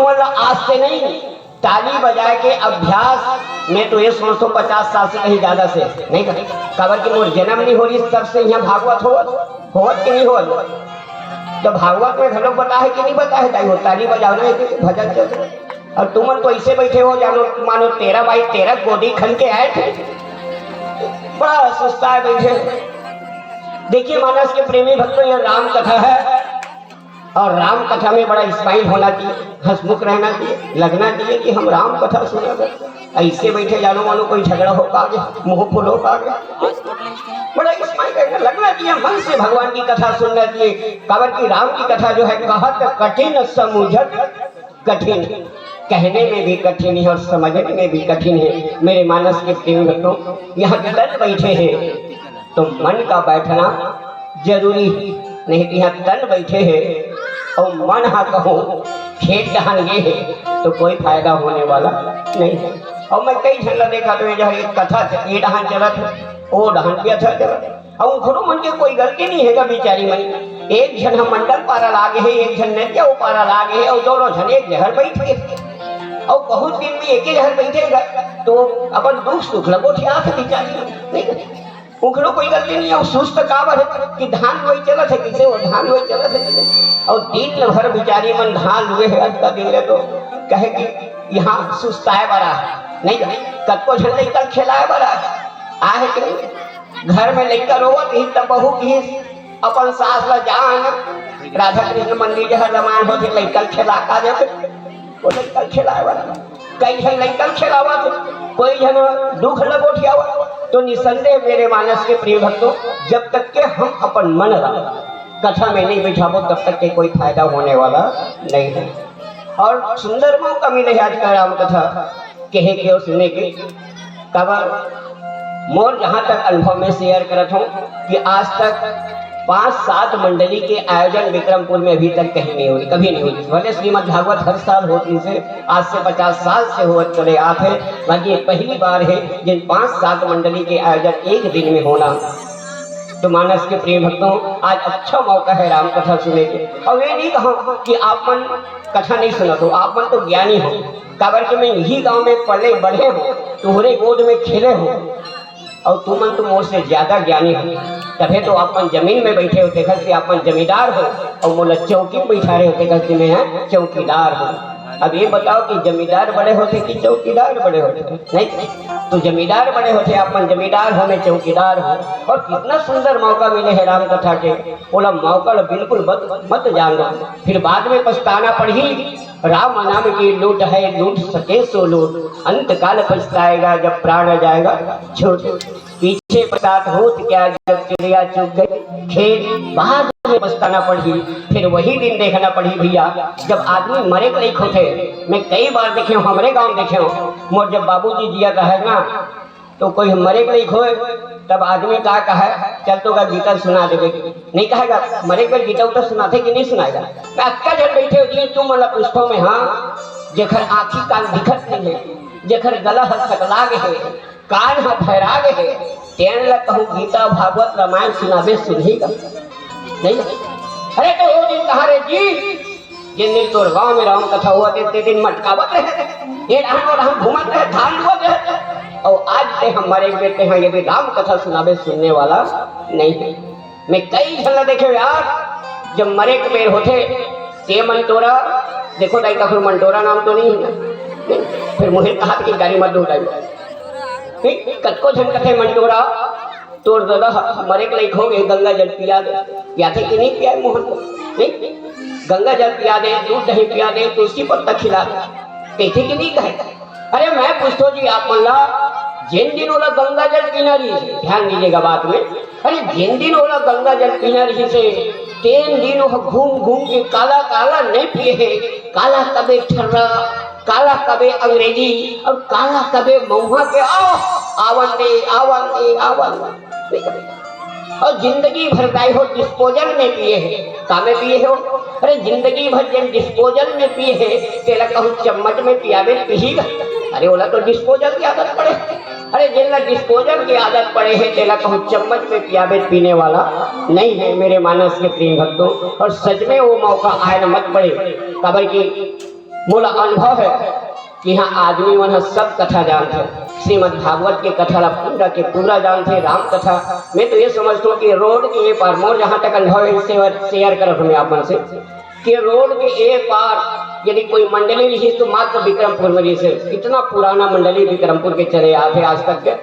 आज से नहीं, ताली बजाए के अभ्यास में तो ये 150 साल से कहीं ज्यादा से नहीं करे। काबर की मोर जन्म नहीं हो रही तब से यहाँ भागवत होवत कि नहीं होवत। तो भागवत में घलोक बता है कि नहीं बता है ताई हो ताली बजाना है कि भजन चल। और तुम तो ऐसे बैठे हो जानो मानो 13 बाई 13 गोदी खन के आए थे, बड़ा सस्ता है बैठे। देखिए मानस के प्रेमी भक्तों, यह राम कथा है और राम कथा में बड़ा स्माइल होना चाहिए, हंसमुख रहना चाहिए, लगना चाहिए कि हम राम कथा सुना कर। ऐसे बैठे जानो मानो कोई झगड़ा हो पा गया, मुंह फुल हो पा गया, बड़ा स्माइल रहना लगना चाहिए, मन से भगवान की कथा सुनना चाहिए। काबर की राम की कथा जो है कहत कठिन समझत कठिन, कहने में भी कठिन है और समझने में भी कठिन है। मेरे मानस के प्रेमी भक्तों, यहाँ तन बैठे हैं तो मन का बैठना जरूरी नहीं। यहाँ तन बैठे हैं और मन हा कहो खेत दहन ये है तो कोई फायदा होने वाला नहीं है। और मैं कई झंडा देखा तो ये कथा ये डहान चलत है, वो डहान भी अच्छा चलत, और उनको मन के कोई गलती नहीं है बिचारी मन। एक जन हम मंडल पारा लागे है, एक जन नदिया पारा लागे है, और दोनों जन एक जहर बैठे और बहुत दिन में एक ही जहर बैठेगा तो अपन दुख सुख लगो ठिया बिचारी नहीं। उखड़ो कोई गलती नहीं है, सुस्त काबर है कि धान वही चलत है, किसे वो धान वही चलत है। और दिन भर बिचारी मन धान हुए है, आज का दिन तो कहे कि यहाँ सुस्ताए बड़ा नहीं, कत्को झन लड़का खिलाए बड़ा आहे कि घर में लड़का रोवत ही तब बहू की अपन सास ला जान राधा कृष्ण मंदिर जहाँ जमान होते लड़का खिला का जब वो लड़का खिलाए बड़ा। कई जन लड़का खिलावा कोई जन दुख लगो ठियावा। तो निसंदेह मेरे मानस के प्रिय भक्तों, जब तक के हम अपन मन कथा में नहीं बैठाबो तब तक के कोई फायदा होने वाला नहीं है। और सुंदर मौका मिले आज का राम कथा कहे के और सुने के। काबर मोर जहाँ तक अनुभव में शेयर करत हूँ कि आज तक 5-7 मंडली के आयोजन विक्रमपुर में अभी तक कहीं नहीं हुई, कभी नहीं हुई। भले श्रीमद् भागवत हर साल होती से आज से 50 साल से हुआ चले आते, बाकी पहली बार है जिन 5-7 मंडली के आयोजन एक दिन में होना। तो मानस के प्रिय भक्तों, आज अच्छा मौका है राम कथा सुने के। और ये नहीं कहा कि आप मन कथा नहीं सुना तो आप मन तो ज्ञानी हो। काबर के मैं यही गाँव में पले बढ़े हो, तुम्हारे गोद में खेले हो और तुमन तुम मुझसे ज्यादा ज्ञानी हो। तभी तो अपन जमीन में बैठे होते घर से अपन जमींदार हो और मोला चौकी में बैठा रहे होते घर से मैं चौकीदार हो। अब ये बताओ कि जमींदार बड़े होते कि चौकीदार बड़े होते? नहीं, तो जमींदार बड़े होते, अपन जमींदार हो मैं चौकीदार हो। और कितना सुंदर मौका मिले है राम कथा के, बोला मौका बिल्कुल मत जान लो, फिर बाद में पछताना पड़ी। राम नाम की लूट है, लूट सके सो लूट, अंत काल पछताएगा जब प्राण जाएगा छोट। पीछे पछतात होत क्या जब चिड़िया चुग गई खेत, बाद में पछताना पड़ी। फिर वही दिन देखना पड़ी भैया जब आदमी मरे को नहीं होते। मैं कई बार देखे हूँ, हमारे गांव देखे हूँ, मोर जब बाबूजी जिया का है ना तो कोई मरे को नहीं खोए तब आदमी का कहा चल तो गीता सुना देवे, नहीं कहेगा मरे पर गीता उतर सुनाते कि नहीं सुनाएगा। अक्का जब बैठे हो तुम मतलब पुष्पों में, हाँ जेखर आँखी कान दिखत नहीं है, जेखर गला हर सकलागे है, कान ह फहरागे है, तेन लग कहूँ गीता भागवत रामायण सुनावे सुनेगा नहीं। अरे तो वो दिन कहा रे जी जिन दिन तोर गाँव में राम कथा हुआ ते दिन मटकावत रहे, ये हम घूमत रहे, धान लुवत रहे। और आज से हमारे बेटे हैं, ये भी राम कथा सुनावे सुनने वाला नहीं है। मैं कई झल्ला देखे यार, जब मरे के बेर होते ते मंटोरा देखो दाई का मंटोरा नाम तो नहीं है, फिर मुझे कहा कि गाड़ी मत दो दाई कतको झन कथे मंटोरा तोड़ दादा मरे के लाइक हो गए, गंगा जल पिया दे, या थे कि नहीं पिया मोहन को, नहीं गंगा जल पिया दे, दूध दही पिया दे, तुलसी पत्ता खिला दे, कहते कि नहीं कहे। अरे मैं पूछतो जी आप मल्ला जिन दिन ओला गंगा जल पीना रही से, ध्यान दीजिएगा बात में, अरे जिन दिन ओला गंगा जल पीना रही से तीन दिन घूम घूम के काला काला नहीं पिए है, काला कबे ठर्रा, काला कबे अंग्रेजी और काला कबे महुआ के आवन दे आवन दे आवन। और जिंदगी भर दाई हो डिस्पोजल में पिए है, कामे पिए हो, अरे जिंदगी भर जिन डिस्पोजल में पिए है तेला कहूँ चम्मच में पियावे पीगा, अरे बोला तो डिस्पोजल की आदत पड़े। अरे जिनला डिस्पोजल की आदत पड़े है तेला कहूँ चम्मच में पियावे पीने वाला नहीं है मेरे मानस के प्रिय भक्तों। और सच में वो मौका आए न मत पड़े, काबर की मोला अनुभव है कि यहाँ आदमी मन सब कथा जानते, श्रीमद् भागवत के कथा पूरा के पूरा जानते, राम कथा। मैं तो ये समझता हूँ कि रोड के ये पार, मोर जहाँ तक अनुभव है शेयर कर हमें आप मन से कि रोड के एक पार यदि कोई मंडली रही तो मात्र विक्रमपुर में, जैसे इतना पुराना मंडली विक्रमपुर के चले आते आज तक के,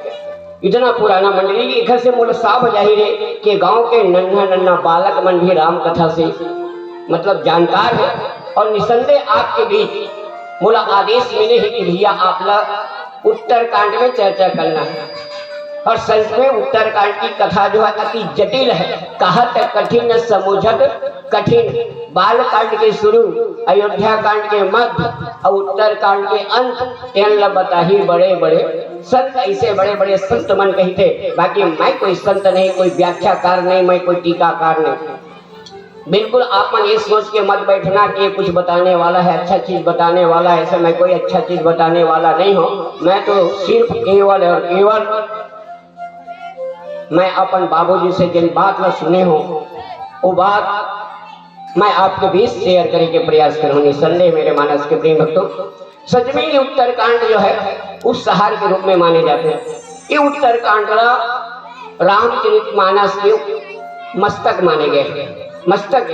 इतना पुराना मंडली इधर से मोला साफ जाहिर है कि गांव के नन्हा नन्हा बालक मन भी राम कथा से मतलब जानकार है। और निसंदेह आपके बीच मोला आदेश मिले है कि भैया आप उत्तरकांड में चर्चा करना है। और सच में उत्तरकांड की कथा जो है अति जटिल है, कहत कठिन समुझत कठिन। बाल कांड के शुरू, अयोध्या कांड के मध्य और उत्तरकांड के अंत, तेल बताही बड़े बड़े संत, ऐसे बड़े बड़े संत मन कहते। बाकी मैं कोई संत नहीं, कोई व्याख्याकार नहीं, मैं कोई टीकाकार नहीं। बिल्कुल आप मन ये सोच के मत बैठना कि ये कुछ बताने वाला है, अच्छा चीज बताने वाला है। ऐसे मैं कोई अच्छा चीज बताने वाला नहीं हूँ। मैं तो सिर्फ केवल और केवल मैं अपन बाबूजी से जिन बात में सुने हो वो बात मैं आपके बीच शेयर करने के प्रयास करूँ। निसंदेह मेरे मानस के प्रिय भक्तों, सच में ये उत्तरकांड जो है उस सहार के रूप में माने जाते हैं। ये उत्तरकांड रामचरितमानस के मस्तक माने गए। मस्तक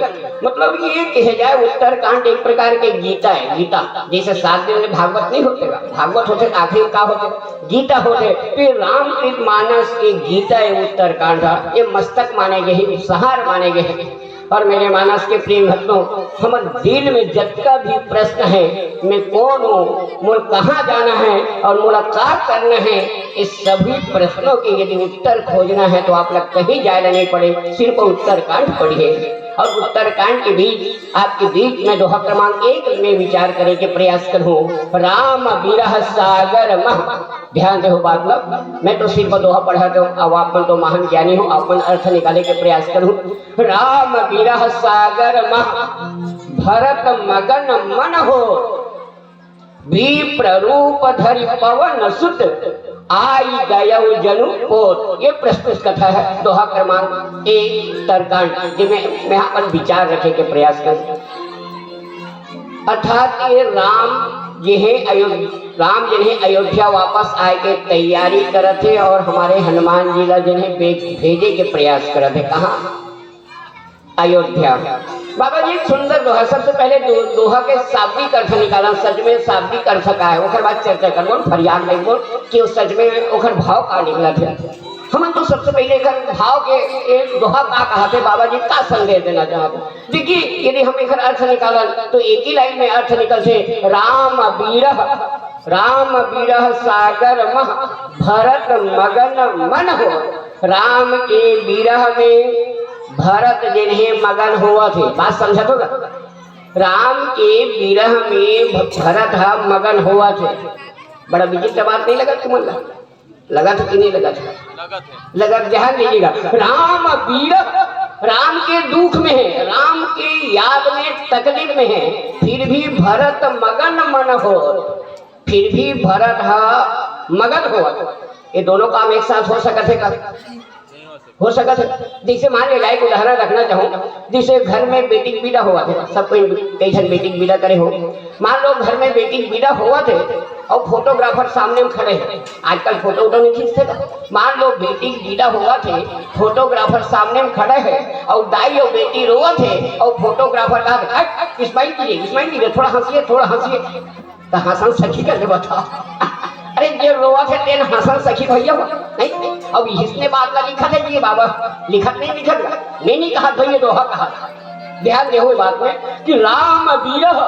मतलब ये कहे जाए उत्तरकांड एक प्रकार के गीता है। गीता जैसे 7 दिन में भागवत नहीं होते का, भागवत होते आखिर का होते गीता होते, फिर रामचरितमानस के गीता है उत्तरकांड, ये मस्तक माने गए, सहार माने गए। और मेरे मानस के प्रिय भक्तों, हमारे दिल में जितना भी प्रश्न है, मैं कौन हूँ, मुझे कहाँ जाना है और मुझे क्या करना है, इस सभी प्रश्नों के यदि उत्तर खोजना है तो आप लोग कहीं जाना नहीं पड़े, सिर्फ उत्तरकांड पढ़िए। और उत्तरकांड के बीच आपके बीच में दोहा क्रमांक 1 में विचार करने के प्रयास करूँ। राम विरह सागर मह, ध्यान दे हो बात लोग, मैं तो सिर्फ दोहा पढ़ाता हूँ, अब आप तो महान ज्ञानी हो, अपन अर्थ निकालने के प्रयास करूँ। राम विरह सागर मह भरत मगन मन हो, विप्र रूप धरि पवन सुत आई गयौ जनु पोत। ये प्रस्तुत कथा है दोहा क्रमांक 1 उत्तरकांड, जिसमें मैं अपन विचार रखे के प्रयास कर। अर्थात ये राम जिन्हें अयोध्या वापस आए के तैयारी करते और हमारे हनुमान जी ला जिन्हें भेजे के प्रयास करते। कहाँ? अयोध्या। बाबा जी सुंदर दोहा, सबसे पहले दोहा के शाब्दिक अर्थ निकाला। सच में शाब्दिक अर्थ का है, उसके बाद चर्चा करबो, फरियाद लेबो कि उस सच में ओखर भाव का निकला थे। हम तो सबसे पहले भाव के एक दोहा का कहा थे, बाबा जी का संदेश देना चाहते। देखिए यदि हम एक अर्थ निकालन तो एक ही लाइन में अर्थ निकलते, राम बीरह सागर मह भरत मगन मन हो। राम के बीरह में भरत जिन्हें मगन हुआ थे, बात समझा होगा। राम के विरह में भरत मगन हुआ थे। बड़ा विचित्र बात नहीं लगा तुम्हें? लगा था कि नहीं लगा था? लगा। ध्यान दीजिएगा, राम विरह, राम के दुख में है, राम के याद में तकलीफ में है, फिर भी भरत मगन मन हो, फिर भी भरत मगन हुआ। ये दोनों काम एक साथ हो सकते का? हो सका था। जैसे मान लीजिए एक उदाहरण रखना चाहूँ, जैसे घर में बेटी विदा हुआ थे, सब कोई कई जन बेटी विदा करे हो। मान लो घर में बेटी विदा हुआ थे और फोटोग्राफर सामने में खड़े हैं। आजकल फोटो नहीं खींचते था। मान लो बेटी विदा हुआ थे, फोटोग्राफर सामने में खड़े हैं और दाई और बेटी रोआ थे और फोटोग्राफर कहा स्माइल कीजिए, थोड़ा हंसिए। तो हंसन सखी कर बता, अरे ये रोआ थे तेन हंसन सखी भैया नहीं। अब इसने बात ला लिखा है जी बाबा, लिखत मैं नहीं कहा भैया, दोहा कहा। ध्यान दे हुए बात में कि राम विरह,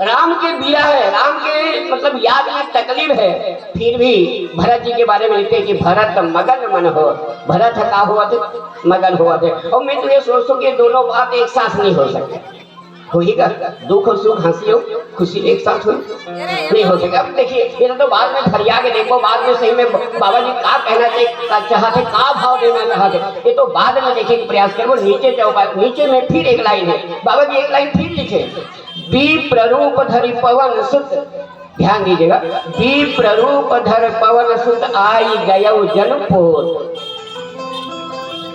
राम के विरह है, राम के मतलब याद में तकलीफ है, फिर भी भरत जी के बारे में लिखते कि भरत मगन मन हो। भरत का हुआ थे, मगन हुआ थे। और मैं तो ये सोचता हूँ कि दोनों बात एक साथ नहीं हो सकते। होगा दुख और सुख, हंसी हो खुशी एक साथ हो नहीं हो सके। अब देखिए ये तो बाद में फरिया के देखो, बाद में सही में बाबा जी का कहना चाहते, का भाव देना चाहते, ये तो बाद में देखने का प्रयास करो। नीचे में फिर एक लाइन है, बाबा जी एक लाइन फिर लिखे, विप्र रूप धरि पवन सुत। ध्यान दीजिएगा, विप्र रूप धर पवन सुत आई गयौ जनपोत।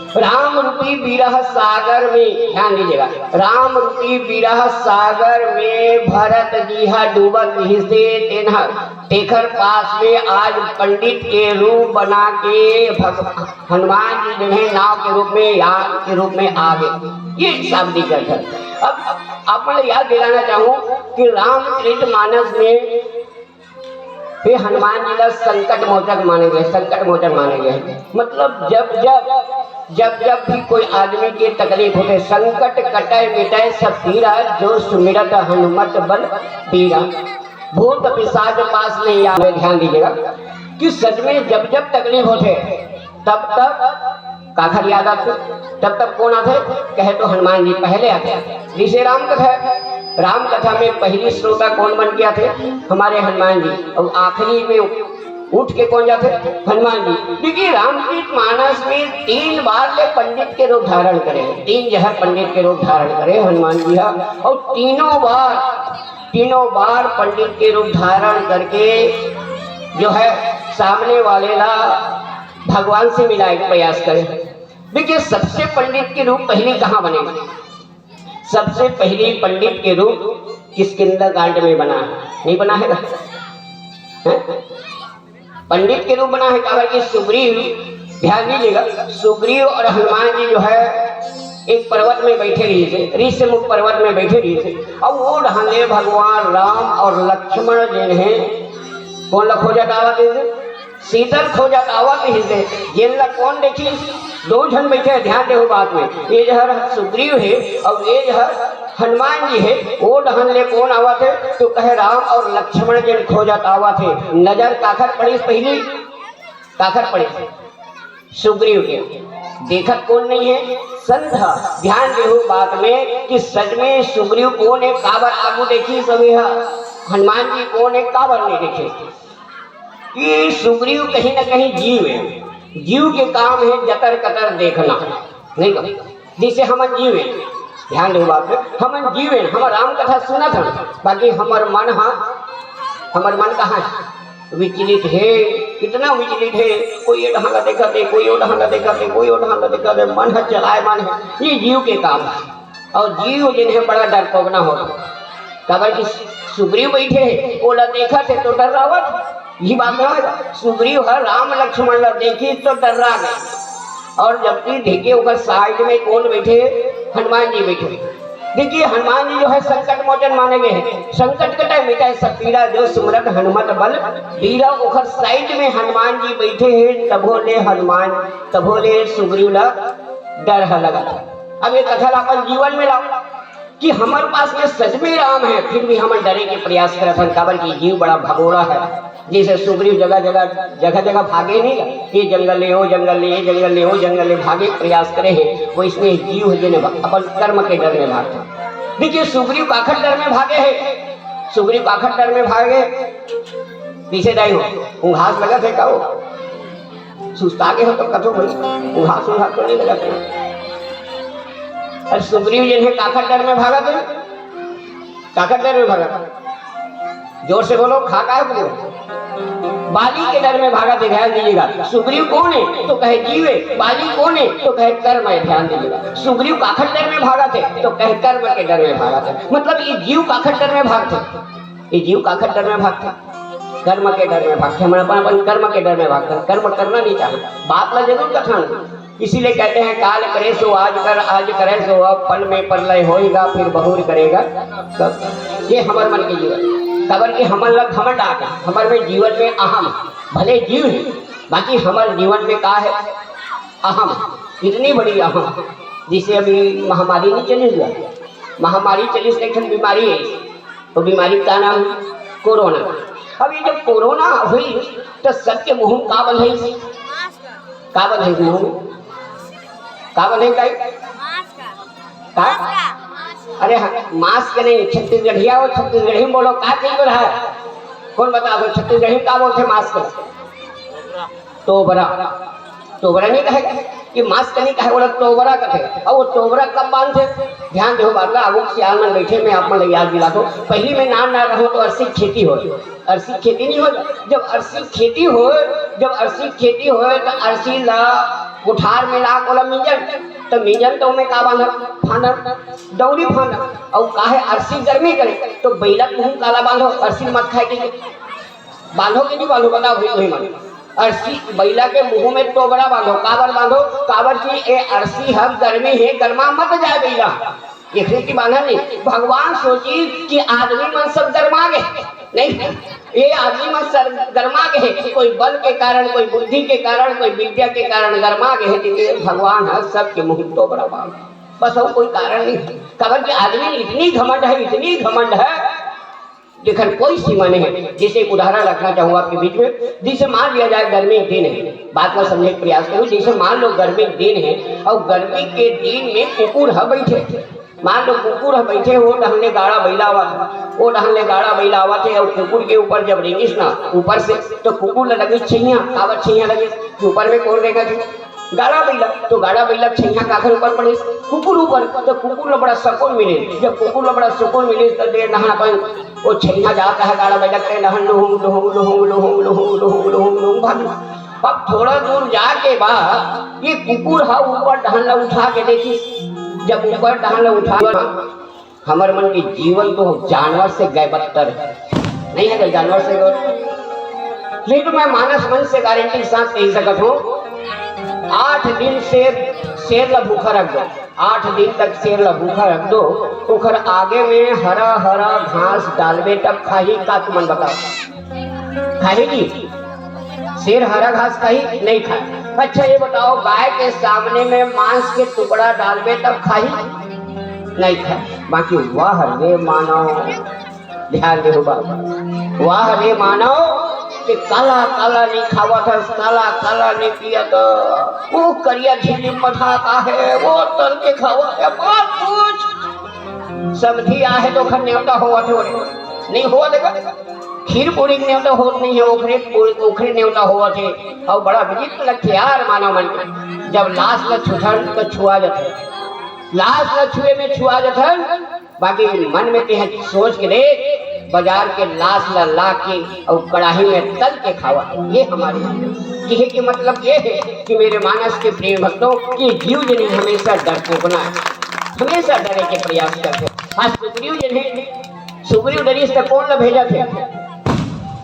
राम रूपी विरह सागर में, ध्यान दीजिएगा, राम रूपी विरह सागर में भरत जी डूबत ही से तेनहा तेखर पास में आज पंडित के रूप बना के हनुमान जी जिन्हें नाव के रूप में, याग के रूप में आ गए। ये शाब्दिक अर्थ है। अब आपको याद दिलाना चाहूं कि रामचरितमानस में फिर हनुमान जी का संकट मोचक माने गए, संकट मोचक माने गए। मतलब जब जब भी कोई आदमी की तकलीफ होते, संकट कटाए मिटाए सब पीरा, जो सुमिरत हनुमत बल पीरा, भूत पिशाच पास नहीं आवे। ध्यान दीजिएगा कि सच में जब जब तकलीफ होते तब तब काखर याद आते, तब कौन आते कहे तो हनुमान जी पहले आते। जिसे राम कथा में पहली श्रोता कौन बन गया थे? हमारे हनुमान जी। और आखिरी में उठ के कौन जाते? हनुमान जी। देखिए रामचरितमानस में 3 बार ले पंडित के रूप धारण करे, 3 जहर पंडित के रूप धारण करे हनुमान जी। और तीनों बार पंडित के रूप धारण करके जो है सामने वाले ला भगवान से मिलाने का प्रयास करे। देखिए सबसे पंडित के रूप पहले कहाँ बने? सबसे पहले पंडित के रूप किष्किंधा में बना है, नहीं बना है? पंडित के रूप बना है काबर कि सुग्रीव, ध्यान दीजिएगा, सुग्रीव और हनुमान जी जो है एक पर्वत में बैठे रही थे, ऋषिमुख पर्वत में बैठे रही थे। अब वो ढंगे भगवान राम और लक्ष्मण जिन्हें कौन खोजत आवत है? शीतल खोजत आवत है। जिन कौन देखी? 2 जन बैठे हैं। ध्यान दे बात में, ये जो सुग्रीव है और ये जो हनुमान जी है, वो ढहन ले कौन आवत है? तो कहे राम और लक्ष्मण जिन खोजत आवत है। नजर काखर पड़ी? पहली काखर पड़ी सुग्रीव के, देखत कौन नहीं है? संधा। ध्यान दे बात में कि सच में सुग्रीव कौन है? काबर आगू देखी सभी हनुमान जी कौन है? काबर नहीं देखे कि सुग्रीव कहीं ना कहीं जीव है। जीव के काम है जतर कतर देखना, नहीं का जिसे हम जीव है। ध्यान दो बात में, हम जीव है, हम राम कथा सुना था, बाकी हमर मन कहाँ है? विचलित है। कितना विचलित है? कोई ये ढंगा देखा दे, कोई वो ढंगा देखा दे, कोई वो ढंगा देखा दे, मन है चलाए मन है। ये जीव के काम है। और जीव जिन्हें बड़ा डर पोगना होता, काबर कि सुग्रीव बैठे है, ओला देखा थे तो डर रावत। ये बात ना है, सुग्रीव है राम लक्ष्मण ला देखी तो डर्रा गए। और जबकि देखे उधर साइड में कौन बैठे? हनुमान जी बैठे। देखिए हनुमान जी जो है संकट मोचन माने गए हैं। संकट कटाए मिटाए सब पीड़ा, जो सुमरत हनुमत बल बीरा। उधर साइड में हनुमान जी बैठे हैं, तभोले सुग्रीव ला डर लगा। अब ये कथा अपन जीवन में लाओ कि हमारे पास में सच में राम है, फिर भी हम डरे के प्रयास करते हैं। काबर की जीव बड़ा भगोड़ा है। जैसे सुग्रीव जगह भागे नहीं, ये जंगल ले, वो जंगल ले, ये जंगल ले, वो जंगल ले, भागे प्रयास करे है। वो इसमें जीव है जिन्हें अपन कर्म के डर में भागते। देखिए सुग्रीव काखर डर में भागे है, सुग्रीव काखर डर में भागे पीछे दाई हो घास लगा थे का हो सुस्ता के हो तो कथो भाई घास तो नहीं लगा थे। और सुग्रीव जिन्हें काखर डर में भागा थे, काखर डर में भागा, जोर से बोलो, खा का है? बाली के डर में भागा थे। ध्यान दीजिएगा, सुग्रीव कौन है? तो कहे जीव है। बाली कौन है? तो कहे कर्म है। ध्यान दीजिएगा, सुग्रीव काखर डर में भागा थे तो कहे कर्म के डर में भागा थे। मतलब ये जीव काखर डर में भागते, ये जीव काखर डर में भागते, कर्म के डर में भागते। हम अपन कर्म के डर में भागते, कर्म करना नहीं चाहते। बात ला जरूर कथन, इसीलिए कहते हैं काल करे सो आज कर, आज करे सो अब, पल में प्रलय होएगा फिर बहुर करेगा तब। ये हमारे मन के जीवन खबर कि हमारे लग हमर डाक है। हमारे में जीवन में अहम, भले जीव है, बाकी हमारे जीवन में का है? अहम। इतनी बड़ी अहम, जिसे अभी महामारी नहीं चली हुआ, महामारी चली लेकिन बीमारी है, तो बीमारी का नाम कोरोना। अब ये जब कोरोना हुई तो सबके मुंह का बंधे, का बंधे मुंह, का बंधे का? अरे मास्क नहीं, छत्तीसगढ़िया हो, छत्तीसगढ़ी में बोलो, का चीज बोला है? कौन बता दो छत्तीसगढ़ी का बोलते मास्क? तोबरा नहीं कहेगा कि मास्क नहीं कहे, बोला तोबरा कहे। और वो तोबरा कब बांधे? ध्यान दो बात ला, अब सियाल में बैठे में आप मन याद दिला दो। पहली में नाम ना रहो तो अर्सी खेती हो, अर्सी खेती नहीं हो। जब अर्सी खेती हो तो अर्सी ला कुठार में ला कोला मिंजन, तो मिंजन तो में का बांधा फाना दौरी फाना और काहे अरसी गर्मी करे तो बैलक मुंह काला बांधो, अरसी मत खाए के बांधो कि नहीं बांधो बताओ भाई वही मन अरसी बैला के मुंह में टोबरा बांधो, काबर बांधो काबर की ए अरसी हर गर्मी है गरमा मत जाए बैला एक की बांधा नहीं। भगवान सोची कि आदमी मन सब गरमा गए नहीं, ये आदमी मन सर गरमा गए, कोई बल के कारण, कोई बुद्धि के कारण, कोई विद्या के कारण गरमा गए, भगवान हर सबके मुंह टोबरा बांध बस और कोई कारण नहीं। खबर कि आदमी इतनी घमंड है, इतनी घमंड है लेकिन कोई सीमा नहीं है। जैसे एक उदाहरण रखना चाहूंगा आपके बीच में, जैसे मान लिया जाए गर्मी दिन है, बात को समझने का प्रयास करूं। जैसे मान लो गर्मी दिन है और गर्मी के दिन में कुकुर है बैठे, मान लो कुकुर है बैठे, वो ढंगने गाड़ा बैला हुआ था, वो ढंगने गाड़ा बैला हुआ थे और कुकुर के ऊपर जब रेंगिस ना ऊपर से तो कुकुर लगी छैया, कावत छैया लगे ऊपर में कौन रहेगा गाड़ा बैला, तो गाड़ा बैला छैया काखर ऊपर पड़े कुकुर ऊपर, तो कुकुर बड़ा सुकून मिले। जब कुकुर बड़ा सुकून मिले तो देर नहा अपन वो छैया जाता है गाड़ा बैला के नहन लुहुम लुहुम लुहुम लुहुम लुहुम लुहुम लुहुम लुहुम भाग। अब थोड़ा दूर जाके बाद ये कुकुर हा ऊपर ढहला उठा के देखी, जब ऊपर ढहला उठा हमारे मन की जीवन तो जानवर से गए बदतर नहीं है, जानवर से नहीं तो मैं मानस मन से गारंटी के साथ कह सकता हूँ 8 दिन शेर ला भूखा रख दो, 8 दिन तक शेर ला भूखा रख दो, ओखर आगे में हरा हरा घास डालबे तब खाही का तुमन बताओ खाएगी शेर हरा घास खाही नहीं खाए। अच्छा ये बताओ गाय के सामने में मांस के टुकड़ा डालबे तब खाही नहीं खाए। बाकी वाह रे मानव, ध्यान दे बाबा, वाह रे मानव कि काला काला नहीं खावा था, काला काला नहीं पिया था, वो करिया झीली मठाता है, वो तल के खावा है, बहुत कुछ समझी आहे तो खन न्योता हुआ थे नहीं हुआ देखा खीर पूरी न्योता होत नहीं है, ओखरे न्योता हुआ थे और बड़ा विचित्र लगते यार मानव मन के। जब लाश ल छुछन तो छुआ जाते, लाश ल छुए में छुआ जाते, बाकी मन में ते सोच के देख बाजार के लाश ला के और कड़ाही में तल के खावा, ये हमारे कहे के मतलब ये है कि मेरे मानस के प्रिय भक्तों की जीव जनी हमेशा डर पोकना है, हमेशा डरे के प्रयास करते। आज सुग्रीव डरीस तक कौन ला भेजा थे,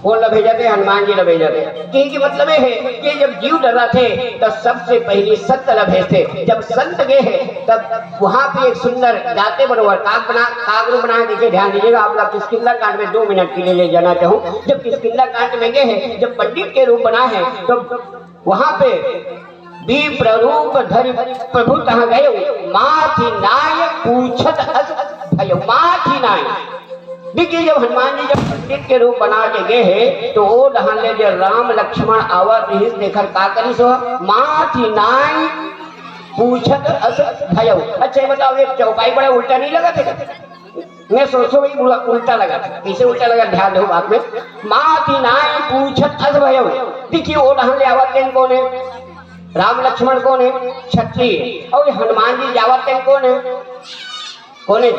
कौन ला भेजा थे, हनुमान जी ला भेजा थे। कहे के मतलब ये है कि जब जीव डर रहा थे तो सबसे पहले संत ला भेजते, जब संत गए हैं तब वहां पे एक सुंदर गाते बरोबर कागरू बना दीजिए, ध्यान दीजिएगा आप लोग। किष्किंधा कांड में 2 मिनट के लिए ले जाना चाहूँ। जब किष्किंधा कांड में गए हैं, जब पंडित के रूप बना है तो वहां पे विप्र रूप धरि प्रभु कहाँ गए, माथी नाय पूछत भयो, माथी नाय। देखिए जब हनुमान जी जब पंडित के रूप बना के गए हैं तो वो डहाले जब राम लक्ष्मण आवत ही देखकर का करी सो माथी नाय पूछत अस भयो। अच्छा ये बताओ ये चौपाई बड़ा उल्टा नहीं लगा था, मैं सोचो भाई उल्टा लगा था, कैसे उल्टा लगा ध्यान दो बात में। माथी नाय पूछत अस भयो, देखिए वो डहाले आवत कौन है, राम लक्ष्मण कौन है, क्षत्रिय, और हनुमान जी जावत कौन है,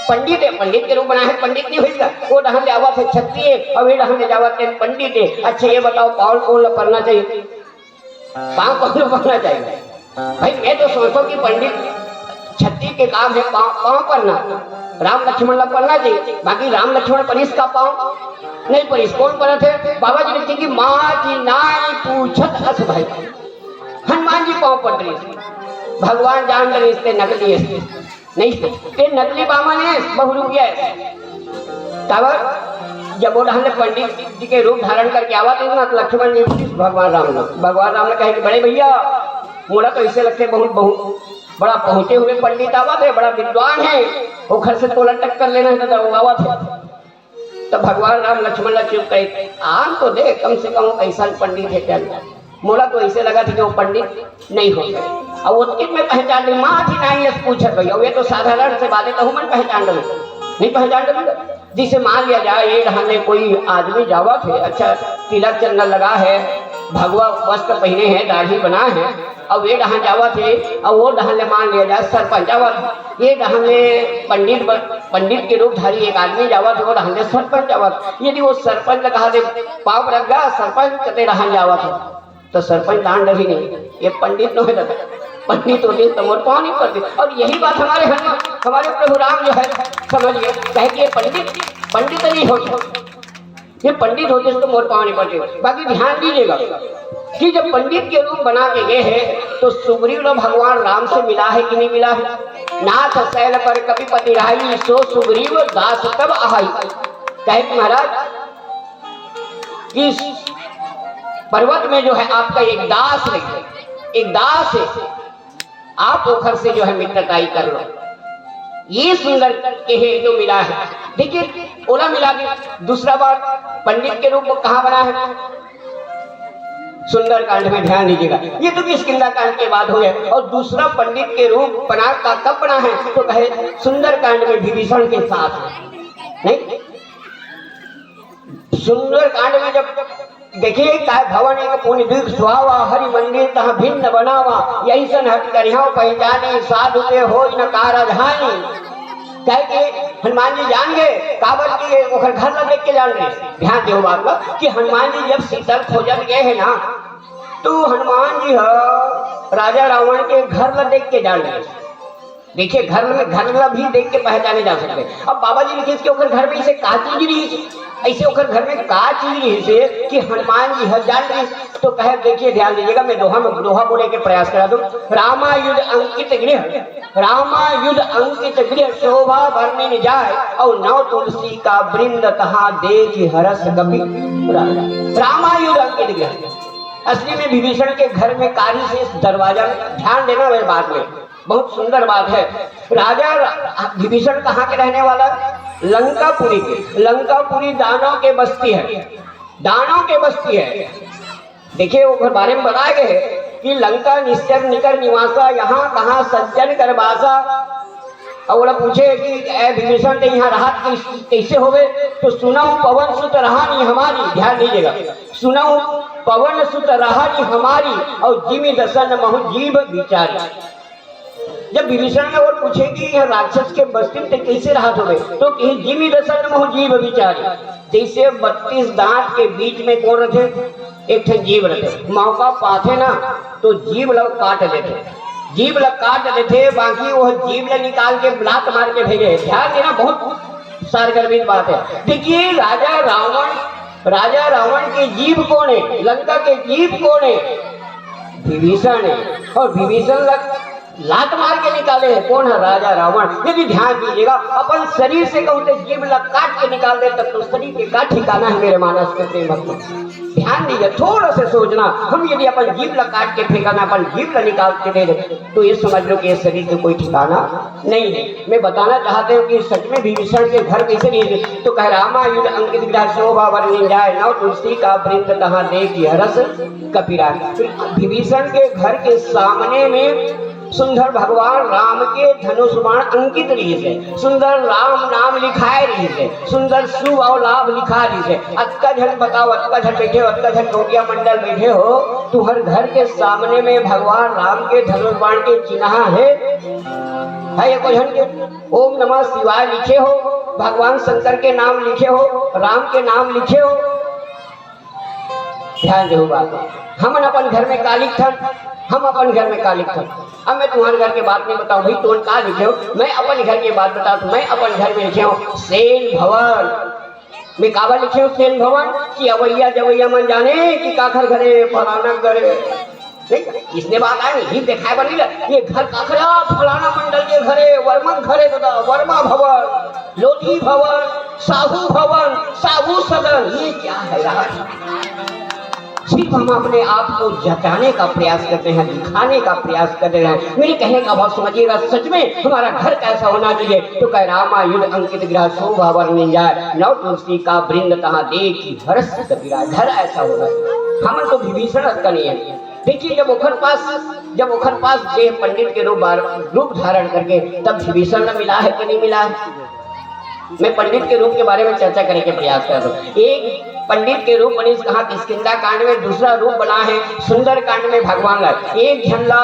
पंडित है, पंडित के रूप बना है, पंडित नहीं होगा, वो ढंग आवत है क्षत्रिय और ये ढंग जावत है पंडित है। अच्छा ये बताओ पाँव कौन पढ़ना चाहिए, पाँव कौन पढ़ना चाहिए भाई। मैं तो सोचता हूँ कि पंडित क्षत्रिय के काम है पाँव पढ़ना, राम लक्ष्मण ला पढ़ना चाहिए, बाकी राम लक्ष्मण परिस का पाँव नहीं परिस कौन पढ़ा थे। बाबा जी लिखते कि माँ की नाई पूछत अस भाई, हनुमान जी पाँव पढ़ रही, भगवान जान रहे इससे नकली है नहीं, ये नकली बामन है, बहुरूपिया है। तब जब वो ढंग पंडित जी के रूप धारण करके आवा तो लक्ष्मण जी भगवान राम ने कहे कि बड़े भैया मोड़ा तो ऐसे लगते बहुत बड़ा पहुंचे हुए पंडित आवा थे, बड़ा विद्वान है, वो घर से तोला टक्कर लेना है तो आवा थे। तो भगवान राम लक्ष्मण चुप कहे आम तो दे कम से कम ऐसा पंडित है क्या, मोला तो ऐसे लगा था कि वो पंडित नहीं हो गए। और वो में पहचान ली माँ थी नहीं पूछत भैया, ये तो साधारण से बातें तो मन पहचान लो नहीं पहचान लो। जिसे मान लिया जाए ये ढंगे कोई आदमी जावा थे, अच्छा तिलक चंदन लगा है, भगवा वस्त्र पहने हैं, दाढ़ी बना है, और ये ढहां जावा थे, और वो ढहां मान लिया जाए सरपंच जावा थे, ये ढहां पंडित के रूप धारी एक आदमी जावा थे, वो ढहां सरपंच जावा थे। यदि वो सरपंच कहा दे पाप रख गया सरपंच कते ढहां जावा थे तो सरपंच दान रही नहीं, ये पंडित न है, पंडित होते तो मोर पाँव नहीं पड़ते। और यही बात हमारे हमारे प्रभु राम जो है समझिए, कहे कि ये पंडित नहीं होते, ये पंडित होते तो मोर पाँव नहीं पड़ते। बाकी ध्यान दीजिएगा कि जब पंडित के रूप बना के गए हैं तो सुग्रीव भगवान राम से मिला है कि नहीं मिला है? नाथ शैल पर कपिपति राही, सो सुग्रीव दास तब आहाई। कहे कि महाराज इस पर्वत में जो है आपका एक दास है, आप पोखर से जो है मित्रताई कर लो। ये सुंदर कहे तो मिला है। देखिए ओला मिला के दूसरा बार पंडित के रूप कहाँ बना है? सुंदर कांड में ध्यान दीजिएगा। ये तो किष्किंधा कांड के बाद हो गया। और दूसरा पंडित के रूप बना का कब बना है? तो कहे सुंदर कांड में विभीषण के साथ। नहीं, सुंदर कांड में जब देखिए काय भवन एक पुण्य दीर्घ सुहावा, हरि मंदिर तह भिन्न बनावा, यही सन हट कर पहचाने, साधु के हो न कारधानी। कहे कि हनुमान जी जान गए काबर के ओखर घर ला देख के जान गए। ध्यान दो बात का कि हनुमान जी जब शीतल खोजन गए हैं ना, तो हनुमान जी राजा रावण के घर ला देख के जान गए। देखिए घर ला भी देख के पहचाने जा सकते। अब बाबा जी लिखे कि ओखर घर में ऐसे का चीज रही, ऐसे ओखर घर में का चीज रही से कि हनुमान जी जान रही। तो कहे देखिए ध्यान दीजिएगा, मैं दोहा बोले के प्रयास करा दूं। रामायुध अंकित गृह शोभा वर्णिन जाए, और नव तुलसी का वृंद तहा देखि हरस कपि। रामायुध अंकित गृह असली में विभीषण के घर में कारी से इस दरवाजा में ध्यान देना मेरे बात में बहुत सुंदर बात है। राजा विभीषण कहाँ के रहने वाला? लंकापुरी के। लंकापुरी दानव के बस्ती है, देखिए वो बारे में बताए गए कि लंका निश्चर निकर निवासा, यहाँ कहाँ सज्जन कर बासा। और बोला पूछे कि विभीषण के यहाँ राहत कैसे होवे? तो सुनाऊं पवन सुत रहानी हमारी। ध्यान दीजिएगा, सुनाऊं पवन सुत रहानी हमारी, और जिमि दसन महु जीव विचारी। जब विभीषण ने और पूछे कि यह राक्षस के बस्ती में कैसे राहत हो गए, तो कहीं जिमि दसन महु जीव विचारी। जैसे 32 दांत के बीच में कौन रखे? एक थे जीव रखे। मौका पाते ना तो जीव लोग काट लेते, बाकी वो जीव लोग निकाल के ब्लाक मार के भेजे। ध्यान देना, बहुत सारगर्भित बात है। देखिए राजा रावण के जीव कौन है? लंका के जीव कौन है? विभीषण है। और विभीषण लात मार के निकाले हैं कौन है? राजा रावण। यदि ध्यान दीजिएगा, अपन शरीर से कहते जीव लग काट के निकाल दे तब तो शरीर के का ठिकाना है मेरे मानस के प्रेम भक्त। ध्यान दीजिए, थोड़ा से सोचना, हम यदि अपन जीव लग काट के फेंका ना, अपन जीव लग निकाल के दे दे तो ये समझ लो कि ये शरीर के कोई ठिकाना नहीं है। मैं बताना चाहते हूँ कि सच में विभीषण के घर कैसे नहीं। तो कह रामायुध अंकित गृह शोभा वर्णिन जाए, नव तुलसी का वृंद तहाँ देखि हरस कपिरा। विभीषण के घर के सामने में सुंदर भगवान राम के धनुष बाण अंकित रही है, सुंदर राम नाम लिखाए रही है, सुंदर शुभ और लाभ लिखा रही है। अक्का झन बताओ, अक्का झन बैठे हो, अक्का झन नोटिया मंडल बैठे हो, तुम्हारे घर के सामने में भगवान राम के धनुष बाण के चिन्ह है एक झन के ओम नमः शिवाय लिखे हो, भगवान शंकर के नाम लिखे हो, राम के नाम लिखे हो। ध्यान दो बात, हम अपन घर में कालिक थन, हम अपन घर में कालिक थन। अब मैं तुम्हारे घर की बात नहीं बताऊं भाई, तुम कहा लिखे हो, मैं अपन घर की बात बता दूं। मैं अपन घर में लिखे हूँ सेन भवन। मैं काबा लिखे हूँ सेन भवन कि अवैया जवैया मन जाने कि काखर घरे फलाना घरे। इसने बात आई नहीं दिखाए बनेगा ये घर काखरा फलाना मंडल के घरे, वर्मन घरे दादा, वर्मा भवन, लोधी भवन, साहू सदन। ये क्या है यार? सिर्फ हम अपने आप को जताने का प्रयास करते हैं, दिखाने का प्रयास कर रहे हैं। मेरे कहने का भाव समझिएगा, सच में हमारा घर कैसा होना चाहिए? तो कह रामायुध अंकित गृह शोभा वर्णिन जाए, नव तुलसी का वृंद तहाँ देखि हरस कपिरा। घर ऐसा होना चाहिए। हम तो विभीषण का नहीं है। देखिए जब ओखर पास जे पंडित के रूप धारण करके तब विभीषण न मिला है कि नहीं मिला है? मैं पंडित के रूप के बारे में चर्चा करने के प्रयास कर रहा हूँ। एक पंडित के रूप मनीष कहा किष्किंधा कांड में, दूसरा रूप बना है सुंदर कांड में भगवान का। एक झंडा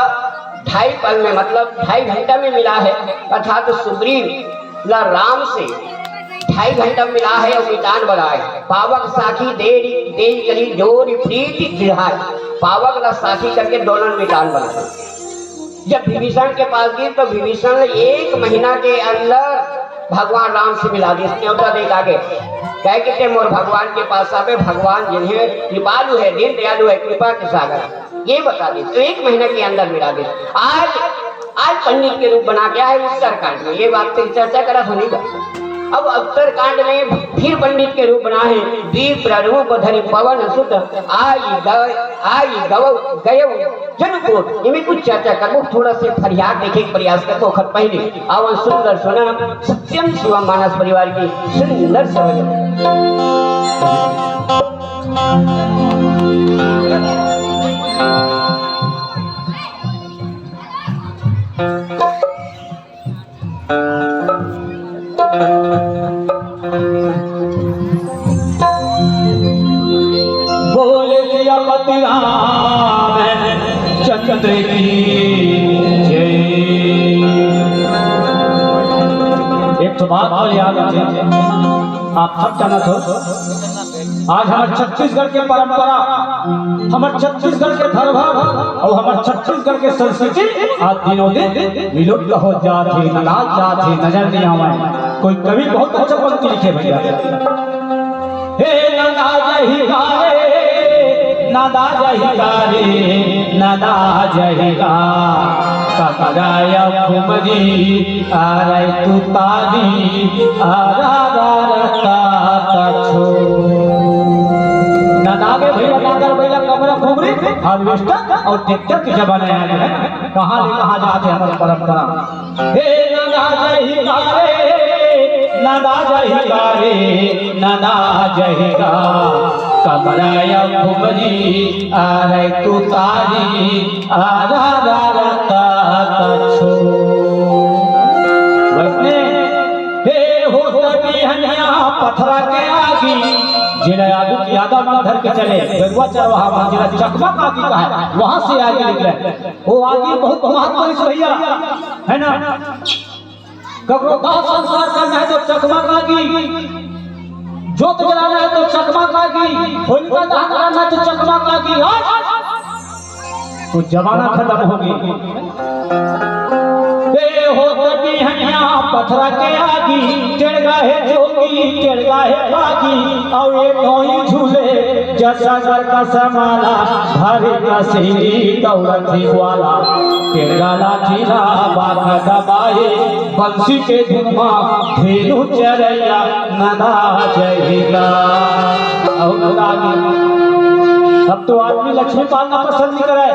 2.5 पल में मतलब 2.5 घंटा में मिला है, अर्थात तो सुग्रीव ला राम से 2.5 घंटा मिला है और मितान बना है। पावक साखी देरी करी जोरी प्रीति गिराए। पावक न साथी करके दोनों मिटान बना। जब विभीषण के पास गई तो विभीषण ने 1 महीना के अंदर भगवान राम से मिला दी। न्योता देख आगे कह के मोर भगवान के पास आवे, भगवान जिन्हें कृपालु है, दीन दयालु है, कृपा के सागर, ये बता दे। तो 1 महीना के अंदर मिला दे। आज पंडित के रूप बना गया है उत्तरकांड में, ये बात की चर्चा करा सुनीगा। अब उत्तरकांड में फिर पंडित के रूप बना है, वीर प्ररूप धरि पवन सुत आई गय जनकोट। इनमें कुछ चर्चा करबो, थोड़ा से फरियाद देखे के प्रयास करबो। खत पहले आवन सुंदर सुनम सत्यम शिवम मानस परिवार की सुंदर सवज। बोले सियापति राम चंद्र की जय। एक तो बात और याद रखें, आप सब जानत हो, आज हमारे छत्तीसगढ़ के परंपरा, हमारे छत्तीसगढ़ के धर्म और हमारे छत्तीसगढ़ के संस्कृति आज दिनों दिन विलुप्त हो जाती, नलाज जाती, नजर नहीं आवे। कोई कवि बहुत अच्छा पंक्ति लिखे भैया, हे नदा जही गारे, नदा जही गारे, नदा जही गा ककराय कुमरी आरे तू तारी आरा रता तछो। नदा के भैया नागर भैया कमरा खुमरी हार्वेस्टर और ट्रैक्टर के जमाने आ गए। कहां ले कहां जाते हमारी परंपरा। हे नदा जही गारे, नदा जही गारे, नदा जही गा कमराय कुमरी आरे तू तारी आरा रता तछो। वैसे हे हो तकी हनिया पथरा के आगी, जिला यादव नाम धर के चले गरुआ चरवाहा वहां जिला चकमा आगी का है, वहां से आगे निकले। वो आगे बहुत महत्व भैया है ना। ककरो गांव संसार करना है तो चकमा आगी, जोत जलाना है तो चकमा आगी, होलिका दहन करना है तो चकमा आगी। तो जमाना खत्म हो गया। हो तकी हनिया पथरा के आगी, टेढ़गा है जोगी, टेढ़गा है बागी, और ये कोई झूले जैसा घर का समाला, भारी का सीढ़ी दौलती वाला, टेढ़गा लाठीला बाधा दबाए, बंसी के धुमा धेनु चरैया नदा जहिगा। अब तो आदमी लक्ष्मी पालना पसंद नहीं करे।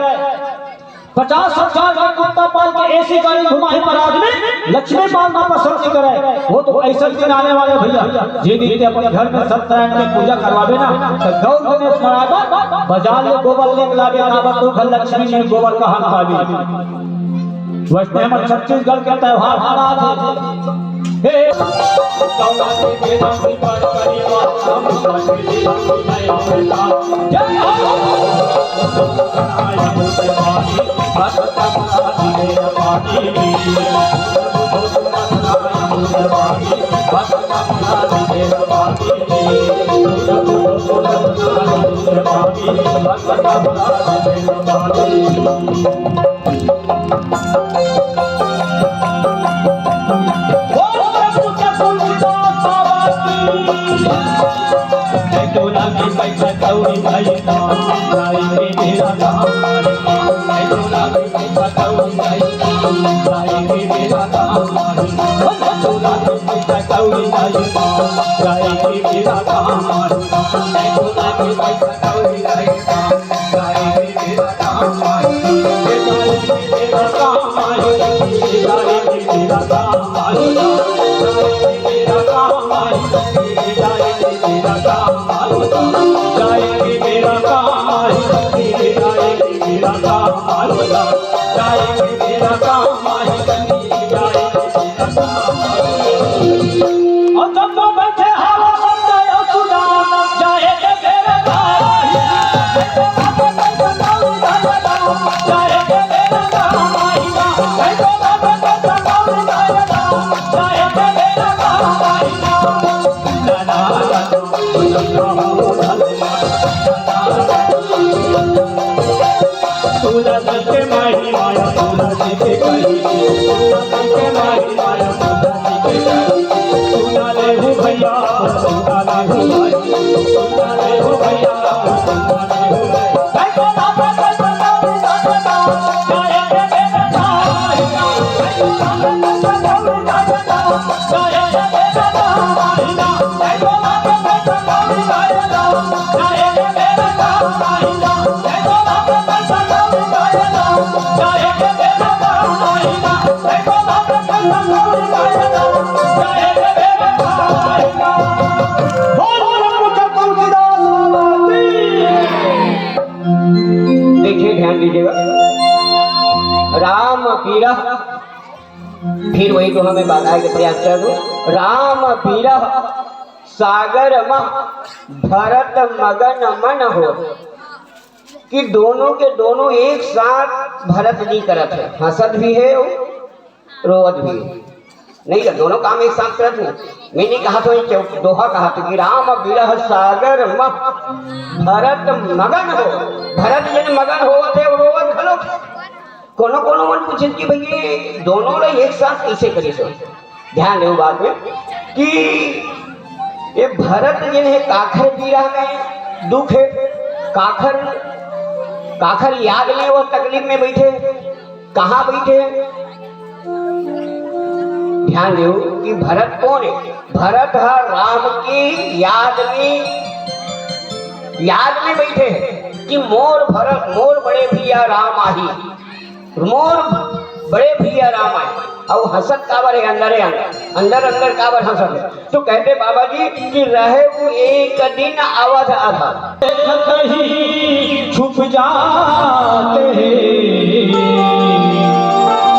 50-60 का कुत्ता पाल के ऐसी गाड़ी घुमाई पर आदमी लक्ष्मी पालना पसंद नहीं करे। वो तो ऐसा दिन आने वाले भैया जी दी अपने घर में सत्यनारायण की पूजा करवावे ना, तो गौ गणेश मनावा, बाजार में गोबर लेके लागे आवा, तो घर लक्ष्मी ने गोबर का हाथ पावी। वैसे हमारे छत्तीसगढ़ के त्योहार हालात है। देखिए ध्यान दीजिएगा, राम पीरह, फिर वही तो हमें बताए के प्रयास कर दो। राम पीरह सागर मह भरत मगन मन हो, कि दोनों के दोनों एक साथ भरत जी करत है, हंसत भी है रोवत भी है। नहीं है, दोनों काम एक साथ करत है। मैंने कहा तो दोहा कहा था कि राम विरह सागर मह भरत मगन हो, भरत जन मगन हो थे रोवत घलो। कोनो कोनो मन पूछे कि भई दोनों लोग एक साथ कैसे करे सो। ध्यान दो बात में कि ये भरत जन है काखर विरह में दुख है, काखर काखर याद में वो तकलीफ में बैठे, कहाँ बैठे। ध्यान दो कि भरत कौन है? भरत है राम की याद में बैठे हैं कि मोर भरत मोर बड़े भैया राम आही, मोर बड़े भैया राम आए। और हंसत काबर है अंदर अंदर काबर हंसत है। तो कहते बाबा जी कि रहे वो एक दिन अवध आधा छुप जाते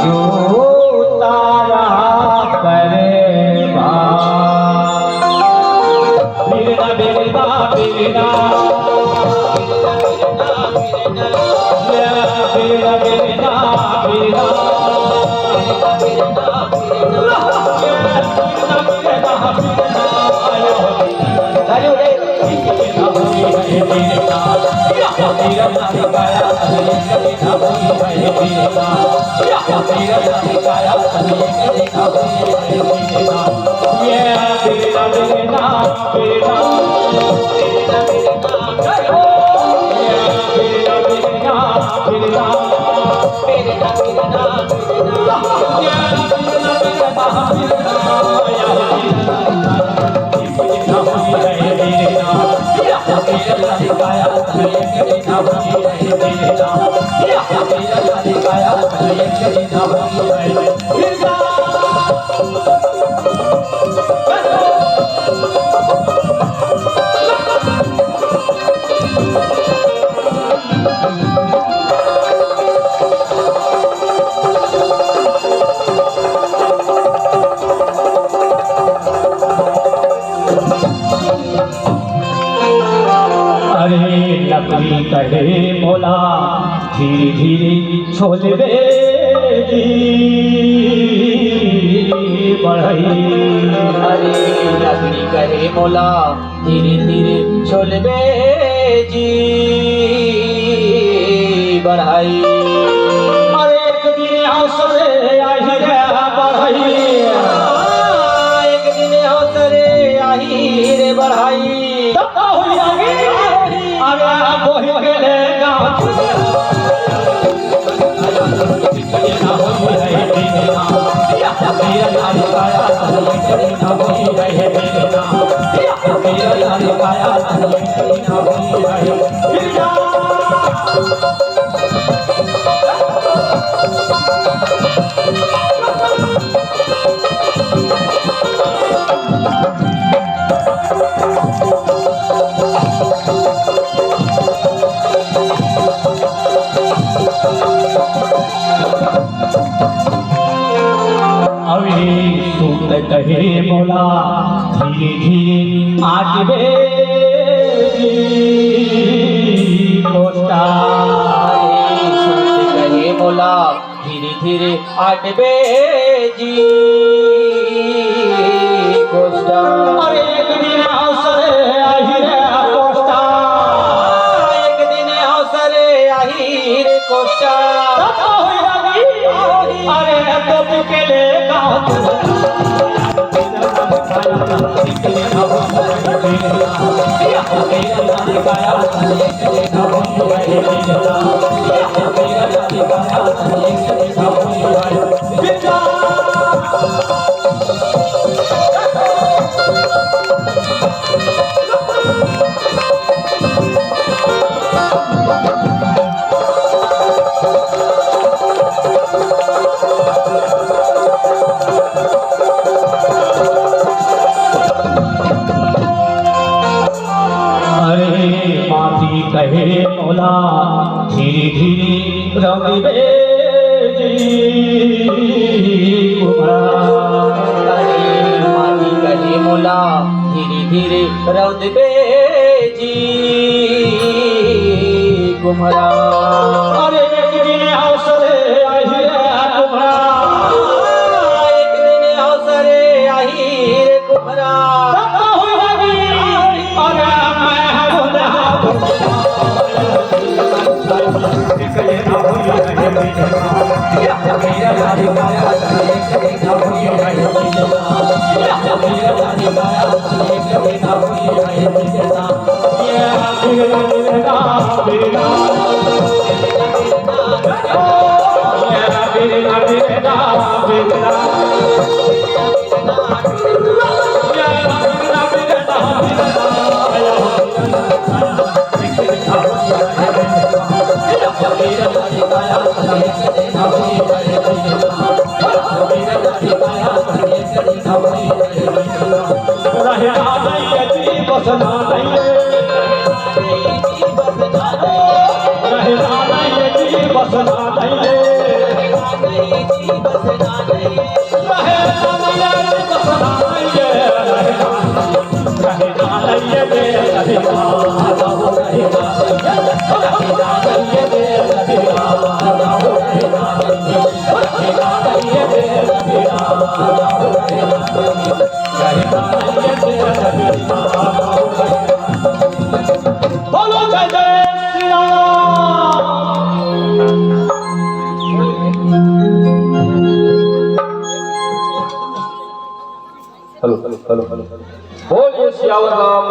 जो तारा करे बिरना बिरना बिरना बिरना बिरना लकड़ी कहे मोला धीरे धीरे छोलबे जी बढ़ई। अरे लकड़ी कहे मोला धीरे धीरे छोलबे जी बढ़ाई। अरे एक दिन अवसरे आही रे बढ़ई, एक दिन अवसरे आही रे बढ़ाई। बोही गेले गाँव कहे मोला धीरे धीरे आगे कोस्टा। कहे मोला धीरे धीरे आटबे जी कोस्टा। अरे एक दिन अवसरे आही रे कोस्टा, एक दिन अवसरे आही रे कोस्टा। अरे तो बिकेले गाँव कहे मौला धीरे धीरे रंग कहे मौला धीरे धीरे रौद बेजी कुम्हरा। अरे एक दिन अवसरे आई कुम्हरा, एक दिन अवसरे आई रे कुम्हरा। बोलिए सियावर राम